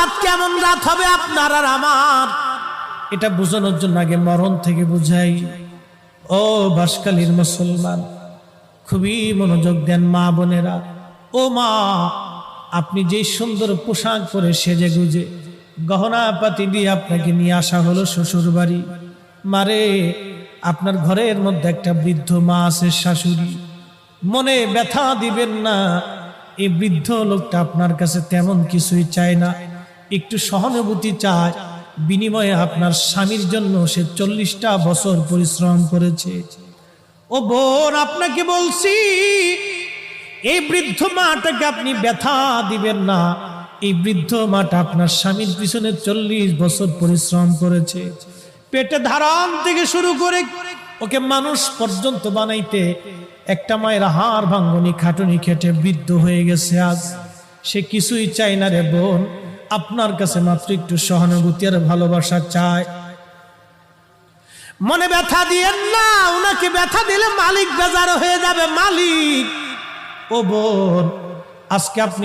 রাত কেমন রাত হবে আপনার আর আমার, এটা বোঝানোর জন্য আগে মরণ থেকে বুঝাই। ও বাঁশখালীর মুসলমান, খুবই মনোযোগ দেন মা বোনেরা। ও মা, আপনি যে সুন্দর পোশাক পরে সেজে গুজে গহনা পাতি দিয়ে আপনাকে নিয়ে আসা হলো শ্বশুর বাড়ি। মারে, আপনার ঘরের মধ্যে একটা বৃদ্ধ মা আছে, শাশুড়ি। মনে ব্যথা দিবেন না, এই বৃদ্ধ লোকটা আপনার কাছে তেমন কিছুই চায় না, একটু সহানুভূতি চায়। বিনিময়ে আপনার স্বামীর জন্য সে 40টা বছর পরিশ্রম করেছে। ও বোন, আপনাকে বলছি, এই বৃদ্ধ মাটাকে আপনি ব্যথা দিবেন না। এই বৃদ্ধ মাটা আপনার স্বামীর পিছনে 40 বছর পরিশ্রম করেছে। পেটে ধারণ থেকে শুরু করে ওকে মানুষ পর্যন্ত বানাইতে একটা মায়ের হাড় ভাঙ্গনি খাটুনি খেটে বৃদ্ধ হয়ে গেছে আজ। সে কিছুই চায় না রে বোন, আপনার কাছে মাত্র একটু সহানুভূতি আর ভালোবাসা চায়। মনে ব্যথা দিয়েন না, ওনাকে ব্যথা দিলে মালিক বেজার হয়ে যাবে। মালিক, ও বোন, আজকে আপনি